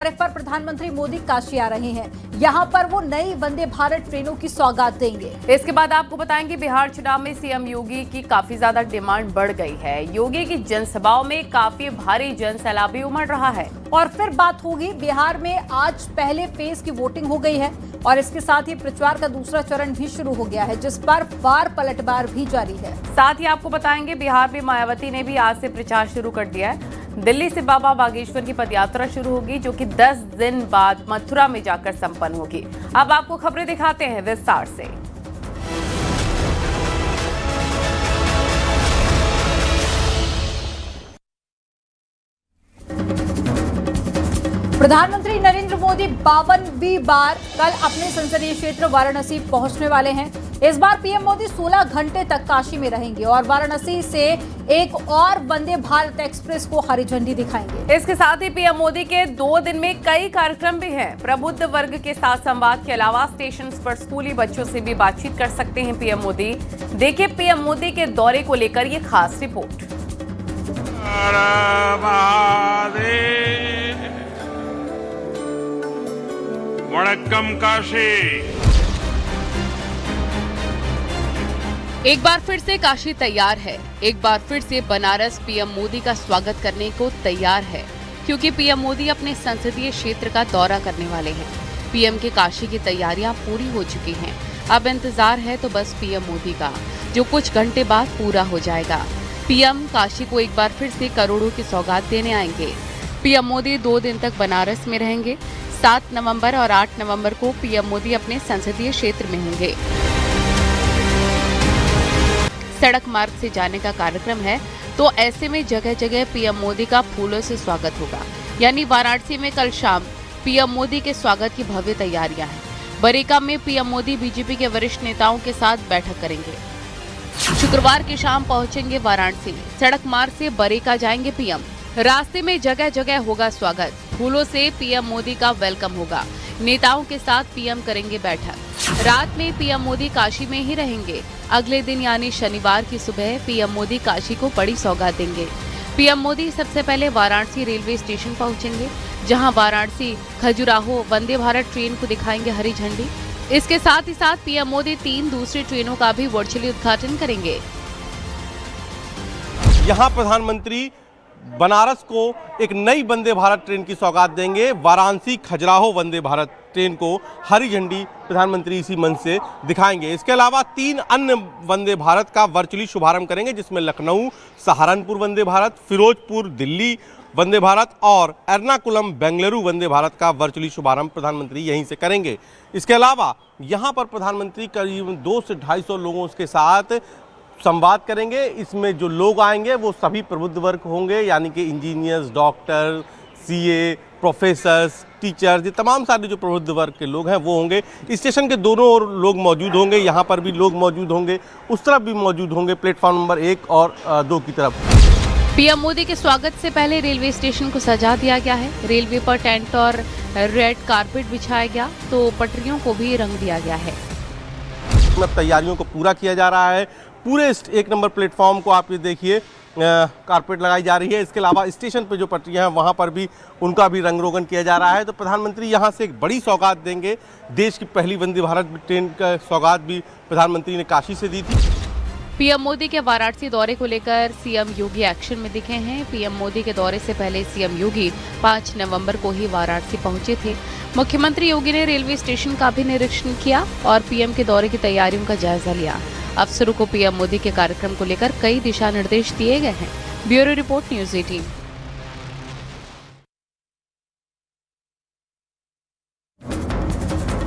पर प्रधानमंत्री मोदी काशी आ रहे हैं। यहां पर वो नई वंदे भारत ट्रेनों की सौगात देंगे। इसके बाद आपको बताएंगे बिहार चुनाव में सीएम योगी की काफी ज्यादा डिमांड बढ़ गई है। योगी की जनसभाओं में काफी भारी जनसैलाबी उमड़ रहा है। और फिर बात होगी बिहार में आज पहले फेज की वोटिंग हो गई है और इसके साथ ही प्रचार का दूसरा चरण भी शुरू हो गया है, जिस पर वार पलटवार भी जारी है। साथ ही आपको बताएंगे बिहार में मायावती ने भी आज से प्रचार शुरू कर दिया है। दिल्ली से बाबा बागेश्वर की पदयात्रा शुरू होगी, जो कि 10 दिन बाद मथुरा में जाकर संपन्न होगी। अब आपको खबरें दिखाते हैं विस्तार से। प्रधानमंत्री नरेंद्र मोदी 52वीं बार कल अपने संसदीय क्षेत्र वाराणसी पहुंचने वाले हैं। इस बार पीएम मोदी 16 घंटे तक काशी में रहेंगे और वाराणसी से एक और वंदे भारत एक्सप्रेस को हरी झंडी दिखाएंगे। इसके साथ ही पीएम मोदी के 2 दिन में कई कार्यक्रम भी हैं। प्रबुद्ध वर्ग के साथ संवाद के अलावा स्टेशन पर स्कूली बच्चों से भी बातचीत कर सकते हैं पीएम मोदी। देखिए पीएम मोदी के दौरे को लेकर ये खास रिपोर्ट। वणक्कम काशी। एक बार फिर से काशी तैयार है। एक बार फिर से बनारस पीएम मोदी का स्वागत करने को तैयार है, क्योंकि पीएम मोदी अपने संसदीय क्षेत्र का दौरा करने वाले हैं। पीएम के काशी की तैयारियां पूरी हो चुकी हैं। अब इंतजार है तो बस पीएम मोदी का, जो कुछ घंटे बाद पूरा हो जाएगा। पीएम काशी को एक बार फिर से करोड़ों की सौगात देने आएंगे। पीएम मोदी 2 दिन तक बनारस में रहेंगे। 7 नवंबर और 8 नवंबर को पीएम मोदी अपने संसदीय क्षेत्र में होंगे। सड़क मार्ग से जाने का कार्यक्रम है, तो ऐसे में जगह जगह पीएम मोदी का फूलों से स्वागत होगा। यानी वाराणसी में कल शाम पीएम मोदी के स्वागत की भव्य तैयारियां हैं। बरेका में पीएम मोदी बीजेपी के वरिष्ठ नेताओं के साथ बैठक करेंगे। शुक्रवार की शाम पहुंचेंगे वाराणसी। सड़क मार्ग से बरेका जाएंगे पीएम। रास्ते में जगह जगह होगा स्वागत। फूलों से पीएम मोदी का वेलकम होगा। नेताओं के साथ पीएम करेंगे बैठक। रात में पीएम मोदी काशी में ही रहेंगे। अगले दिन यानी शनिवार की सुबह पीएम मोदी काशी को बड़ी सौगात देंगे। पीएम मोदी सबसे पहले वाराणसी रेलवे स्टेशन पहुंचेंगे, जहां वाराणसी खजुराहो वंदे भारत ट्रेन को दिखाएंगे हरी झंडी। इसके साथ ही साथ पीएम मोदी 3 दूसरी ट्रेनों का भी वर्चुअली उद्घाटन करेंगे। यहाँ प्रधानमंत्री बनारस को एक नई वंदे भारत ट्रेन की सौगात देंगे। वाराणसी खजुराहो वंदे भारत ट्रेन को हरी झंडी प्रधानमंत्री इसी मंच से दिखाएंगे। इसके अलावा 3 अन्य वंदे भारत का वर्चुअली शुभारंभ करेंगे, जिसमें लखनऊ सहारनपुर वंदे भारत, फिरोजपुर दिल्ली वंदे भारत और एर्नाकुलम बेंगलुरु वंदे भारत का वर्चुअली शुभारंभ प्रधानमंत्री यहीं से करेंगे। इसके अलावा यहाँ पर प्रधानमंत्री करीब 200 से 250 लोगों के साथ संवाद करेंगे। इसमें जो लोग आएंगे वो सभी प्रबुद्ध वर्ग होंगे, यानी कि engineers, doctor, CA, professors, teachers, ये तमाम सारे जो प्रबुद्ध वर्ग के लोग हैं वो होंगे। स्टेशन के दोनों ओर लोग मौजूद होंगे। यहाँ पर भी लोग मौजूद होंगे, उस तरफ भी मौजूद होंगे, प्लेटफॉर्म नंबर 1 और 2 की तरफ। पीएम मोदी के स्वागत से पहले रेलवे स्टेशन को सजा दिया गया है। रेलवे पर टेंट और रेड कारपेट बिछाया गया, तो पटरियों को भी रंग दिया गया है। तैयारियों को पूरा किया जा रहा है। पूरे 1 नंबर प्लेटफॉर्म को आप ये देखिए, कारपेट लगाई जा रही है। इसके अलावा स्टेशन पे जो पटरियां हैं वहां पर भी उनका भी रंग रोगन किया जा रहा है। तो प्रधानमंत्री यहां से एक बड़ी सौगात देंगे। देश की पहली वंदे भारत ट्रेन का सौगात भी प्रधानमंत्री ने काशी से दी थी। पीएम मोदी के वाराणसी दौरे को लेकर सीएम योगी एक्शन में दिखे हैं। पीएम मोदी के दौरे से पहले सीएम योगी 5 नवंबर को ही वाराणसी पहुंचे थे। मुख्यमंत्री योगी ने रेलवे स्टेशन का भी निरीक्षण किया और पीएम के दौरे की तैयारियों का जायजा लिया। अफसरों को पीएम मोदी के कार्यक्रम को लेकर कई दिशा निर्देश दिए गए हैं। Bureau report, news 18।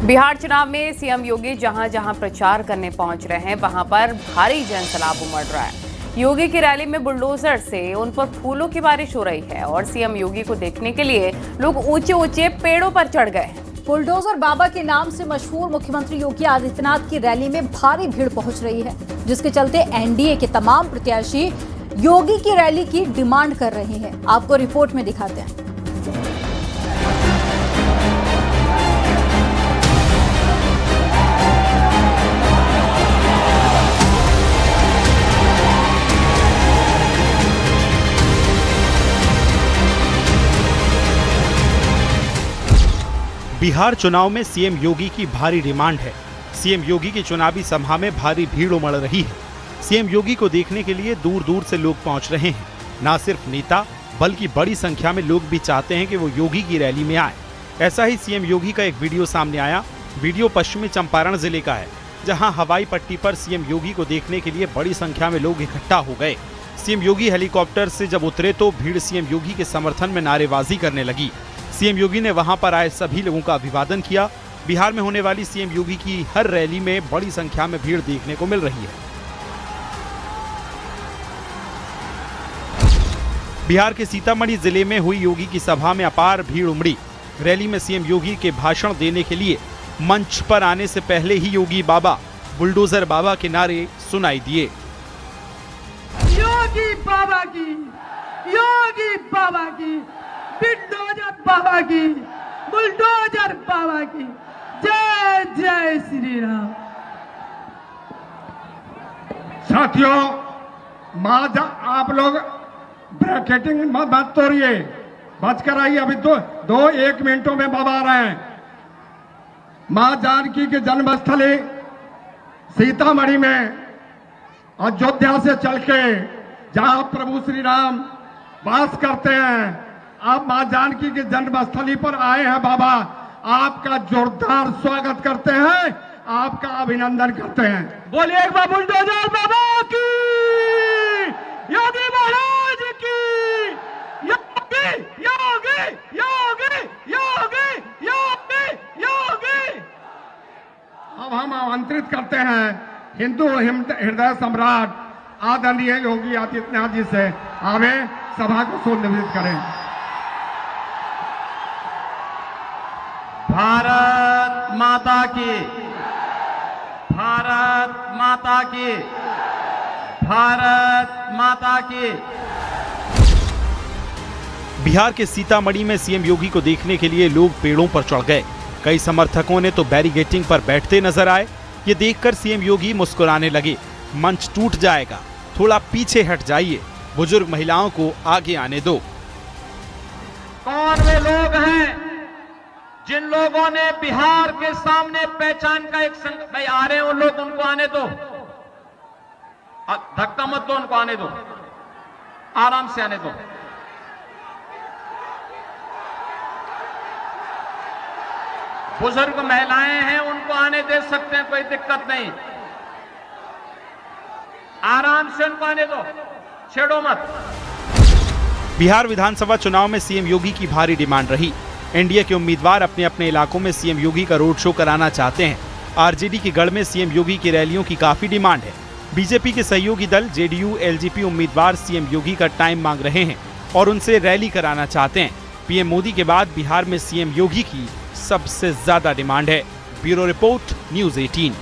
बिहार चुनाव में सीएम योगी जहां जहां प्रचार करने पहुंच रहे हैं, वहां पर भारी जनसैलाब उमड़ रहा है। योगी की रैली में बुलडोजर से उन पर फूलों की बारिश हो रही है और सीएम योगी को देखने के लिए लोग ऊंचे ऊंचे पेड़ों पर चढ़ गए हैं। बुलडोजर बाबा के नाम से मशहूर मुख्यमंत्री योगी आदित्यनाथ की रैली में भारी भीड़ पहुंच रही है, जिसके चलते एनडीए के तमाम प्रत्याशी योगी की रैली की डिमांड कर रहे हैं। आपको रिपोर्ट में दिखाते हैं। बिहार चुनाव में सीएम योगी की भारी डिमांड है। सीएम योगी की चुनावी सभा में भारी भीड़ उमड़ रही है। सीएम योगी को देखने के लिए दूर दूर से लोग पहुंच रहे हैं। न सिर्फ नेता बल्कि बड़ी संख्या में लोग भी चाहते हैं कि वो योगी की रैली में आए। ऐसा ही सीएम योगी का एक वीडियो सामने आया। वीडियो पश्चिमी चंपारण जिले का है, जहां हवाई पट्टी पर सीएम योगी को देखने के लिए बड़ी संख्या में लोग इकट्ठा हो गए। सीएम योगी हेलीकॉप्टर से जब उतरे तो भीड़ सीएम योगी के समर्थन में नारेबाजी करने लगी। सीएम योगी ने वहां पर आए सभी लोगों का अभिवादन किया। बिहार में होने वाली सीएम योगी की हर रैली में बड़ी संख्या में भीड़ देखने को मिल रही है। बिहार के सीतामढ़ी जिले में हुई योगी की सभा में अपार भीड़ उमड़ी। रैली में सीएम योगी के भाषण देने के लिए मंच पर आने से पहले ही योगी बाबा, बुलडोजर बाबा के नारे सुनाई दिए। योगी बाबा की, योगी बाबा की, बुलडोजर बाबा की, बुलडोजर बाबा की, जय जय श्री राम। साथियों, आप लोग ब्रैकेटिंग मत तोड़िए, बच कर आइए। अभी दो एक मिनटों में बाबा आ रहे हैं। मां जानकी के जन्मस्थली सीतामढ़ी में अयोध्या से चल के जहां प्रभु श्री राम वास करते हैं, आप मां जानकी के जन्मस्थली पर आए हैं। बाबा आपका जोरदार स्वागत करते हैं, आपका अभिनंदन करते हैं। बोलिए एक बार बुलडोजर बाबा की, योगी महाराज की, योगी योगी योगी योगी योगी योगी। अब हम आमंत्रित करते हैं हिंदू हृदय सम्राट आदरणीय योगी आदित्यनाथ जी से आवे सभा को संबोधित करें। भारत माता की, भारत माता की, भारत माता की। बिहार के सीतामढ़ी में सीएम योगी को देखने के लिए लोग पेड़ों पर चढ़ गए। कई समर्थकों ने तो बैरिकेडिंग पर बैठते नजर आए। ये देखकर सीएम योगी मुस्कुराने लगे। मंच टूट जाएगा, थोड़ा पीछे हट जाइए, बुजुर्ग महिलाओं को आगे आने दो। कौन वे लोग हैं जिन लोगों ने बिहार के सामने पहचान का एक भाई आ रहे हैं, उन लोग उनको आने दो, धक्का मत दो, उनको आने दो, आराम से आने दो। बुजुर्ग महिलाएं हैं, उनको आने दे सकते हैं, कोई दिक्कत नहीं, आराम से उनको आने दो, छेड़ो मत। बिहार विधानसभा चुनाव में सीएम योगी की भारी डिमांड रही। एनडीए के उम्मीदवार अपने अपने इलाकों में सीएम योगी का रोड शो कराना चाहते हैं। आरजेडी के गढ़ में सीएम योगी की रैलियों की काफी डिमांड है। बीजेपी के सहयोगी दल जेडीयू एलजेपी उम्मीदवार सीएम योगी का टाइम मांग रहे हैं और उनसे रैली कराना चाहते हैं। पीएम मोदी के बाद बिहार में सीएम योगी की सबसे ज्यादा डिमांड है। Bureau report, news 18।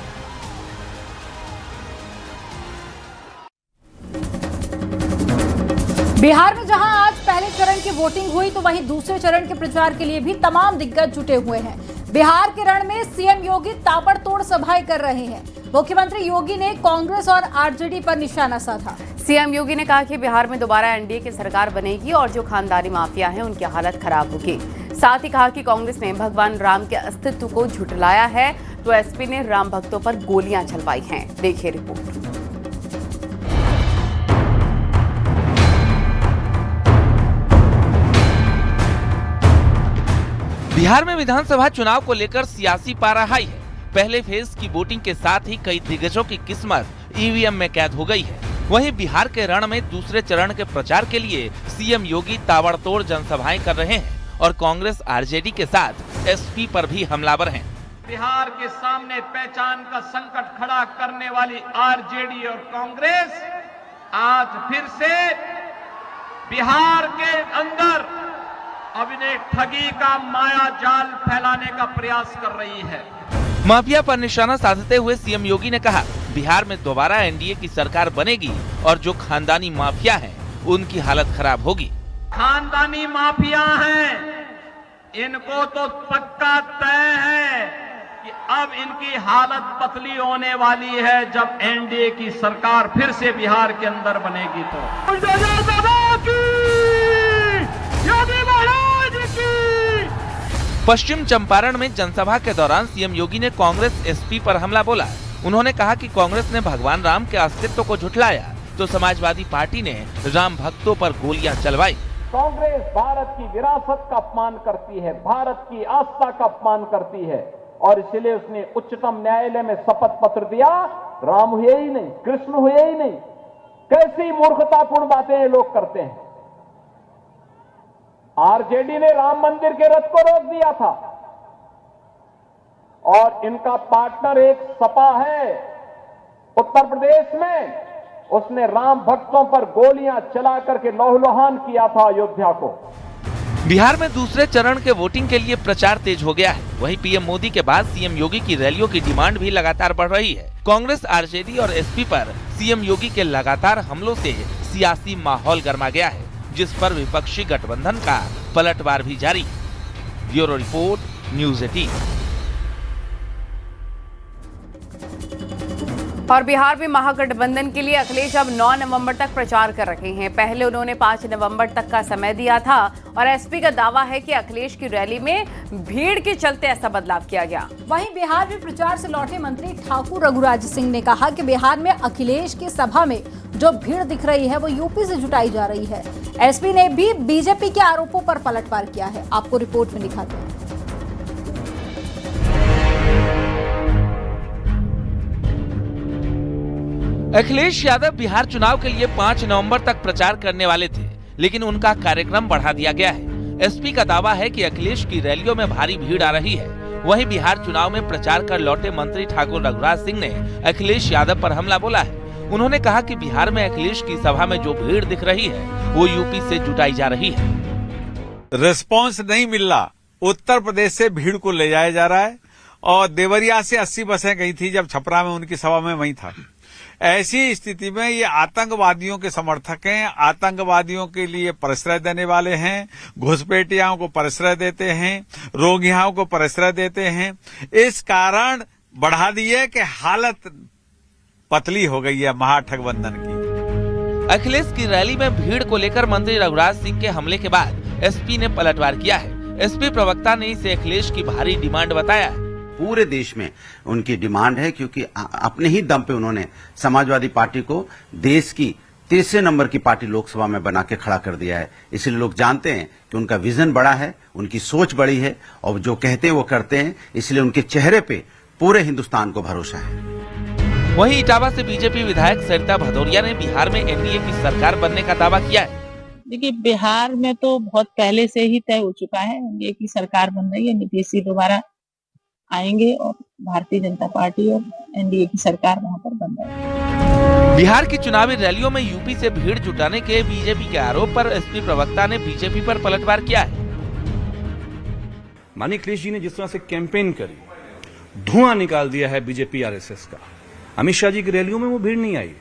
बिहार में जहां आज पहले चरण की वोटिंग हुई तो वहीं दूसरे चरण के प्रचार के लिए भी तमाम दिग्गज जुटे हुए हैं। बिहार के रण में सीएम योगी ताबड़तोड़ सभाएं कर रहे हैं। मुख्यमंत्री योगी ने कांग्रेस और आरजेडी पर निशाना साधा। सीएम योगी ने कहा कि बिहार में दोबारा एनडीए की सरकार बनेगी और जो खानदानी माफिया हैं उनकी हालत खराब होगी। साथ ही कहा कि कांग्रेस ने भगवान राम के अस्तित्व को झुठलाया है तो एसपी ने राम भक्तों पर गोलियां चलवाई हैं। देखिए रिपोर्ट। बिहार में विधानसभा चुनाव को लेकर सियासी पारा हाई है। पहले फेज की वोटिंग के साथ ही कई दिग्गजों की किस्मत ईवीएम में कैद हो गई है। वहीं बिहार के रण में दूसरे चरण के प्रचार के लिए सीएम योगी ताबड़तोड़ जनसभाएं कर रहे हैं और कांग्रेस आरजेडी के साथ एसपी पर भी हमलावर हैं। बिहार के सामने पहचान का संकट खड़ा करने वाली आरजेडी और कांग्रेस आज फिर से बिहार के अंदर अपने ठगी का माया जाल फैलाने का प्रयास कर रही है। माफिया पर निशाना साधते हुए सीएम योगी ने कहा, बिहार में दोबारा एनडीए की सरकार बनेगी और जो खानदानी माफिया हैं, उनकी हालत खराब होगी। खानदानी माफिया हैं, इनको तो पक्का तय है कि अब इनकी हालत पतली होने वाली है जब एनडीए की सरकार फिर से बिहार के अंदर बनेगी तो। योगी महाराज की, पश्चिम चंपारण में जनसभा के दौरान सीएम योगी ने कांग्रेस एसपी पर हमला बोला। उन्होंने कहा कि कांग्रेस ने भगवान राम के अस्तित्व को झुठलाया तो समाजवादी पार्टी ने राम भक्तों पर गोलियां चलवाई। कांग्रेस भारत की विरासत का अपमान करती है, भारत की आस्था का अपमान करती है और इसलिए उसने उच्चतम न्यायालय में शपथ पत्र दिया, राम हुए ही नहीं, कृष्ण हुए ही नहीं। कैसी मूर्खतापूर्ण बातें ये लोग करते हैं। आरजेडी ने राम मंदिर के रथ को रोक दिया था और इनका पार्टनर एक सपा है उत्तर प्रदेश में, उसने राम भक्तों पर गोलियां चला करके लौहलुहान किया था अयोध्या को। बिहार में दूसरे चरण के वोटिंग के लिए प्रचार तेज हो गया है। वहीं पीएम मोदी के बाद सीएम योगी की रैलियों की डिमांड भी लगातार बढ़ रही है। कांग्रेस, आरजेडी और एसपी पर सीएम योगी के लगातार हमलों से सियासी माहौल गर्मा गया है, जिस पर विपक्षी गठबंधन का पलटवार भी जारी है। Bureau report, news 18। और बिहार में महागठबंधन के लिए अखिलेश अब 9 नवंबर तक प्रचार कर रहे हैं। पहले उन्होंने 5 नवंबर तक का समय दिया था और एसपी का दावा है कि अखिलेश की रैली में भीड़ के चलते ऐसा बदलाव किया गया। वहीं बिहार में प्रचार से लौटे मंत्री ठाकुर रघुराज सिंह ने कहा कि बिहार में अखिलेश की सभा में जो भीड़ दिख रही है वो यूपी से जुटाई जा रही है। एसपी ने भी बीजेपी के आरोपों पर पलटवार किया है। आपको रिपोर्ट में दिखाते हैं। अखिलेश यादव बिहार चुनाव के लिए 5 नवंबर तक प्रचार करने वाले थे, लेकिन उनका कार्यक्रम बढ़ा दिया गया है। एसपी का दावा है कि अखिलेश की रैलियों में भारी भीड़ आ रही है। वहीं बिहार चुनाव में प्रचार कर लौटे मंत्री ठाकुर रघुराज सिंह ने अखिलेश यादव पर हमला बोला है। उन्होंने कहा कि बिहार में अखिलेश की सभा में जो भीड़ दिख रही है वो यूपी से जुटाई जा रही है। रिस्पॉन्स नहीं मिल रहा, उत्तर प्रदेश से भीड़ को ले जाया जा रहा है और देवरिया से 80 बसें गई थी जब छपरा में उनकी सभा में वहीं था। ऐसी स्थिति में ये आतंकवादियों के समर्थक हैं, आतंकवादियों के लिए प्रश्रय देने वाले हैं, घुसपैठियों को प्रश्रय देते हैं, रोगियों को प्रश्रय देते हैं। इस कारण बढ़ा दिए कि हालत पतली हो गई है महागठबंधन की। अखिलेश की रैली में भीड़ को लेकर मंत्री रघुराज सिंह के हमले के बाद एसपी ने पलटवार किया है। एसपी प्रवक्ता ने इसे अखिलेश की भारी डिमांड बताया है। पूरे देश में उनकी डिमांड है क्योंकि अपने ही दम पे उन्होंने समाजवादी पार्टी को देश की तीसरे नंबर की पार्टी लोकसभा में बना के खड़ा कर दिया है। इसलिए लोग जानते हैं कि उनका विजन बड़ा है, उनकी सोच बड़ी है और जो कहते हैं वो करते हैं। इसलिए उनके चेहरे पे पूरे हिंदुस्तान को भरोसा है। वहीं इटावा से बीजेपी विधायक सरिता भदौरिया ने बिहार में एनडीए की सरकार बनने का दावा किया है। देखिए, बिहार में तो बहुत पहले से ही तय हो चुका है, एनडीए की सरकार बन रही है। नीतीश जी दोबारा आएंगे और भारतीय जनता पार्टी और एनडीए की सरकार वहां पर बन रही है। बिहार की चुनावी रैलियों में यूपी से भीड़ जुटाने के बीजेपी के आरोप पर एसपी प्रवक्ता ने बीजेपी पर पलटवार किया है। माननीय अखिलेश जी ने जिस तरह से कैंपेन करी, धुआं निकाल दिया है बीजेपी आरएसएस का। अमित शाह जी की रैलियों में वो भीड़ नहीं आई,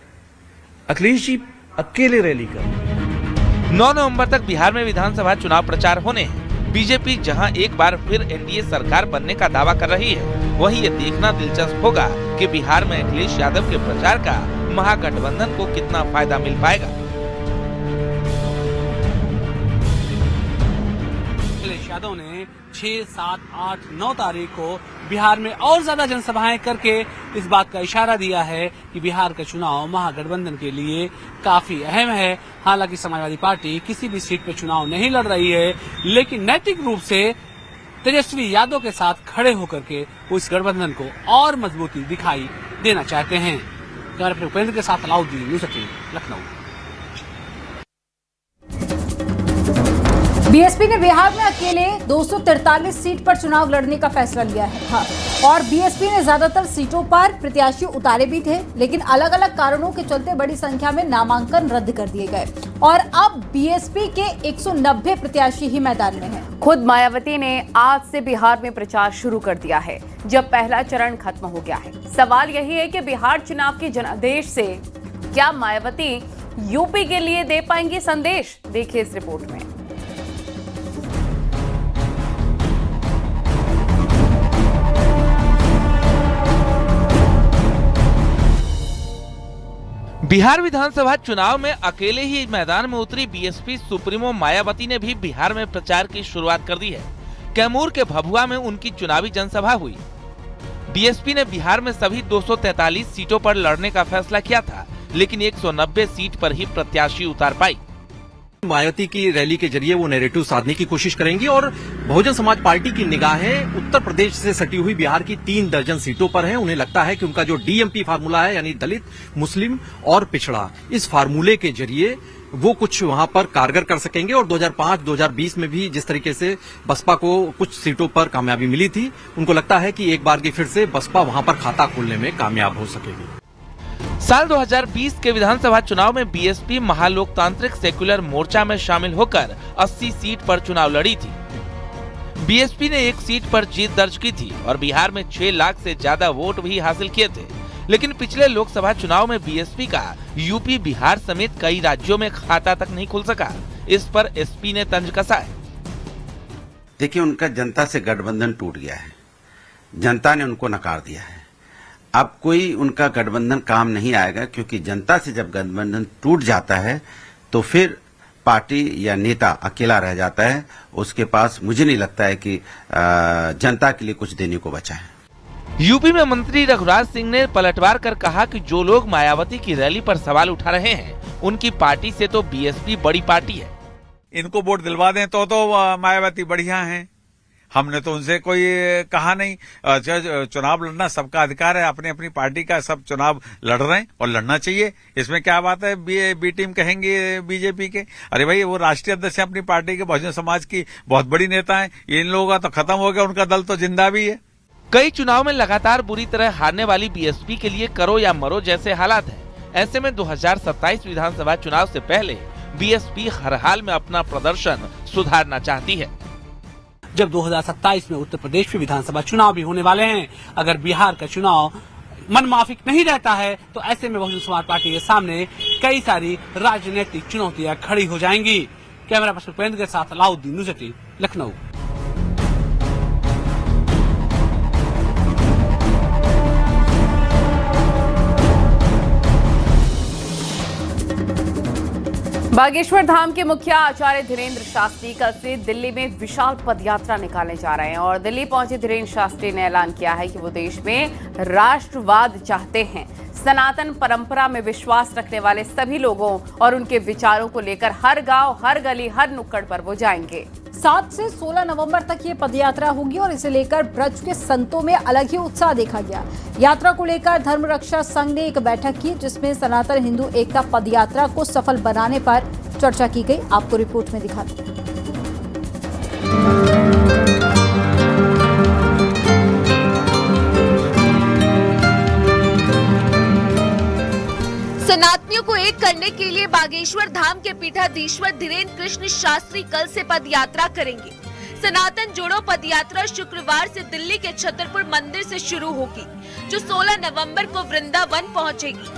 अखिलेश जी अकेले रैली कर। 9 नवंबर तक बिहार में विधानसभा चुनाव प्रचार होने हैं। बीजेपी जहां एक बार फिर एनडीए सरकार बनने का दावा कर रही है, वहीं ये देखना दिलचस्प होगा कि बिहार में अखिलेश यादव के प्रचार का महागठबंधन को कितना फायदा मिल पाएगा। अखिलेश यादव ने 6, 7, 8, 9 तारीख को बिहार में और ज्यादा जनसभाएं करके इस बात का इशारा दिया है कि बिहार का चुनाव महागठबंधन के लिए काफी अहम है। हालांकि समाजवादी पार्टी किसी भी सीट पर चुनाव नहीं लड़ रही है, लेकिन नैतिक रूप से तेजस्वी यादव के साथ खड़े होकर के वो इस गठबंधन को और मजबूती दिखाई देना चाहते हैं। कैमरा उपेंद्र के साथ अलाउद्दीन, न्यूज़ 18, लखनऊ। बीएसपी ने बिहार में अकेले 243 सीट पर चुनाव लड़ने का फैसला लिया था और बीएसपी ने ज्यादातर सीटों पर प्रत्याशी उतारे भी थे, लेकिन अलग अलग कारणों के चलते बड़ी संख्या में नामांकन रद्द कर दिए गए और अब बीएसपी के 190 प्रत्याशी ही मैदान में हैं। खुद मायावती ने आज से बिहार में प्रचार शुरू कर दिया है, जब पहला चरण खत्म हो गया है। सवाल यही है कि बिहार चुनाव के जनादेश से क्या मायावती यूपी के लिए दे पाएंगी संदेश? देखिए इस रिपोर्ट में। बिहार विधानसभा चुनाव में अकेले ही मैदान में उतरी बीएसपी सुप्रीमो मायावती ने भी बिहार में प्रचार की शुरुआत कर दी है। कैमूर के भभुआ में उनकी चुनावी जनसभा हुई। बीएसपी ने बिहार में सभी 243 सीटों पर लड़ने का फैसला किया था, लेकिन 190 सीट पर ही प्रत्याशी उतार पाई। मायावती की रैली के जरिए वो नैरेटिव साधने की कोशिश करेंगी और बहुजन समाज पार्टी की निगाहें उत्तर प्रदेश से सटी हुई बिहार की 3 दर्जन सीटों पर हैं। उन्हें लगता है कि उनका जो डीएमपी फार्मूला है, यानी दलित, मुस्लिम और पिछड़ा, इस फार्मूले के जरिए वो कुछ वहां पर कारगर कर सकेंगे। और 2005-2020 में भी जिस तरीके से बसपा को कुछ सीटों पर कामयाबी मिली थी, उनको लगता है कि एक बार की फिर से बसपा वहां पर खाता खोलने में कामयाब हो सकेगी। साल 2020 के विधानसभा चुनाव में बीएसपी महालोकतांत्रिक सेक्युलर मोर्चा में शामिल होकर 80 सीट पर चुनाव लड़ी थी। बीएसपी ने एक सीट पर जीत दर्ज की थी और बिहार में 6 लाख से ज्यादा वोट भी हासिल किए थे। लेकिन पिछले लोकसभा चुनाव में बीएसपी का यूपी, बिहार समेत कई राज्यों में खाता तक नहीं खुल सका। इस पर एसपी ने तंज कसा है। देखिए, उनका जनता से गठबंधन टूट गया है, जनता ने उनको नकार दिया है। अब कोई उनका गठबंधन काम नहीं आएगा, क्योंकि जनता से जब गठबंधन टूट जाता है तो फिर पार्टी या नेता अकेला रह जाता है। उसके पास मुझे नहीं लगता है कि जनता के लिए कुछ देने को बचा है। यूपी में मंत्री रघुराज सिंह ने पलटवार कर कहा कि जो लोग मायावती की रैली पर सवाल उठा रहे हैं, उनकी पार्टी से तो बीएसपी बड़ी पार्टी है। इनको वोट दिलवा दें तो मायावती बढ़िया हैं। हमने तो उनसे कोई कहा नहीं। चुनाव लड़ना सबका अधिकार है, अपनी अपनी पार्टी का सब चुनाव लड़ रहे हैं और लड़ना चाहिए। इसमें क्या बात है? बी टीम कहेंगे बीजेपी के, अरे भाई वो राष्ट्रीय अध्यक्ष है अपनी पार्टी के, बहुजन समाज की बहुत बड़ी नेता है। इन लोगों का तो खत्म हो गया, उनका दल तो जिंदा भी है। कई चुनाव में लगातार बुरी तरह हारने वाली बीएसपी के लिए करो या मरो जैसे हालात हैं। ऐसे में 2027 विधानसभा चुनाव से पहले बीएसपी हर हाल में अपना प्रदर्शन सुधारना चाहती है। जब 2027 में उत्तर प्रदेश में विधानसभा चुनाव भी होने वाले हैं, अगर बिहार का चुनाव मनमाफिक नहीं रहता है तो ऐसे में बहुजन समाज पार्टी के सामने कई सारी राजनीतिक चुनौतियां खड़ी हो जाएंगी। कैमरा पर्सन उपेंद्र के साथ अलाउद्दीन, न्यूज़ 18, लखनऊ। बागेश्वर धाम के मुखिया आचार्य धीरेन्द्र शास्त्री कल से दिल्ली में विशाल पदयात्रा निकालने जा रहे हैं और दिल्ली पहुंचे धीरेन्द्र शास्त्री ने ऐलान किया है कि वो देश में राष्ट्रवाद चाहते हैं। सनातन परंपरा में विश्वास रखने वाले सभी लोगों और उनके विचारों को लेकर हर गांव, हर गली, हर नुक्कड़ पर वो जाएंगे। 7 से 16 नवंबर तक ये पदयात्रा होगी और इसे लेकर ब्रज के संतों में अलग ही उत्साह देखा गया। यात्रा को लेकर धर्म रक्षा संघ ने एक बैठक की, जिसमें सनातन हिंदू एकता पदयात्रा को सफल बनाने पर चर्चा की गई। आपको रिपोर्ट में दिखाते हैं। सनातनियों को एक करने के लिए बागेश्वर धाम के पीठाधीश्वर धीरेन्द्र कृष्ण शास्त्री कल से पदयात्रा करेंगे। सनातन जोड़ो पदयात्रा शुक्रवार से दिल्ली के छतरपुर मंदिर से शुरू होगी, जो 16 नवंबर को वृंदावन पहुंचेगी।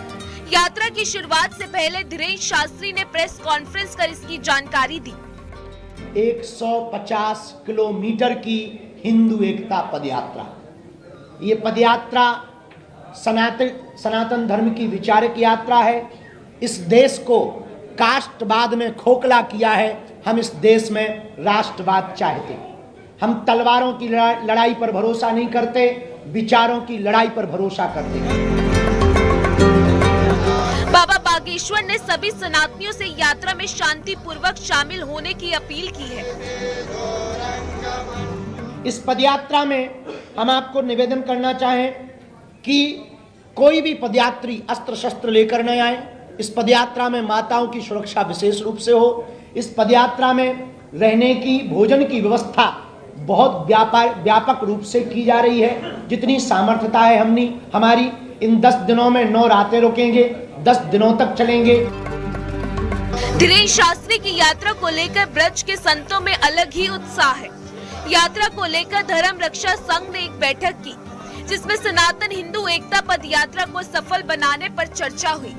यात्रा की शुरुआत से पहले धीरेन्द्र शास्त्री ने प्रेस कॉन्फ्रेंस कर इसकी जानकारी दी। 150 किलोमीटर की हिंदू एकता पदयात्रा, ये पदयात्रा सनातन धर्म की विचारक यात्रा है। इस देश को कास्टवाद में खोखला किया है। हम इस देश में राष्ट्रवाद चाहते। हम तलवारों की लड़ाई पर भरोसा नहीं करते, विचारों की लड़ाई पर भरोसा करते हैं। बाबा बागेश्वर ने सभी सनातनियों से यात्रा में शांति पूर्वक शामिल होने की अपील की है। इस पदयात्रा में हम आपको निवेदन करना चाहें कि कोई भी पदयात्री अस्त्र शस्त्र लेकर न आए। इस पदयात्रा में माताओं की सुरक्षा विशेष रूप से हो। इस पदयात्रा में रहने की, भोजन की व्यवस्था बहुत व्यापक रूप से की जा रही है। जितनी सामर्थ्यता है हमारी इन 10 दिनों में 9 रातें रुकेंगे, 10 दिनों तक चलेंगे। धीरेन्द्र शास्त्री की यात्रा को लेकर ब्रज के संतों में अलग ही उत्साह है। यात्रा को लेकर धर्म रक्षा संघ ने एक बैठक की, जिसमें सनातन हिंदू एकता पद यात्रा को सफल बनाने पर चर्चा हुई।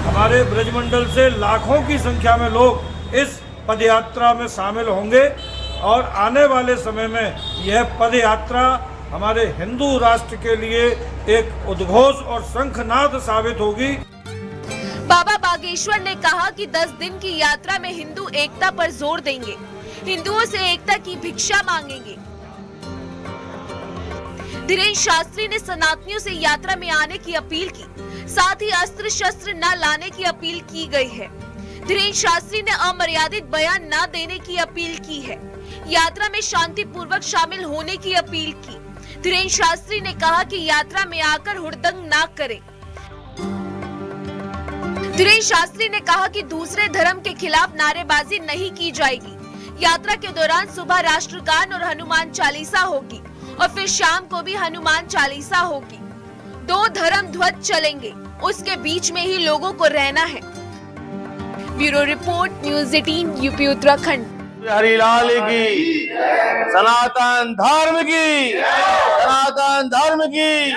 हमारे ब्रजमंडल से लाखों की संख्या में लोग इस पदयात्रा में शामिल होंगे और आने वाले समय में यह पदयात्रा हमारे हिंदू राष्ट्र के लिए एक उद्घोष और शंखनाद साबित होगी। बाबा बागेश्वर ने कहा कि 10 दिन की यात्रा में हिंदू एकता पर जोर देंगे। हिंदुओं से एकता की भिक्षा मांगेंगे। धीरेन्द्र शास्त्री ने सनातनियों से यात्रा में आने की अपील की, साथ ही अस्त्र शस्त्र न लाने की अपील की गई है। धीरेन्द्र शास्त्री ने अमर्यादित बयान न देने की अपील की है, यात्रा में शांतिपूर्वक शामिल होने की अपील की। धीरेन्द्र शास्त्री ने कहा कि यात्रा में आकर हुड़दंग न करें। धीरेन्द्र शास्त्री ने कहा कि दूसरे धर्म के खिलाफ नारेबाजी नहीं की जाएगी। यात्रा के दौरान सुबह राष्ट्रगान और हनुमान चालीसा होगी और फिर शाम को भी हनुमान चालीसा होगी। 2 धर्म ध्वज चलेंगे, उसके बीच में ही लोगों को रहना है। Bureau report, news 18 UP Uttarakhand. Harilal की, सनातन धर्म की, सनातन धर्म की।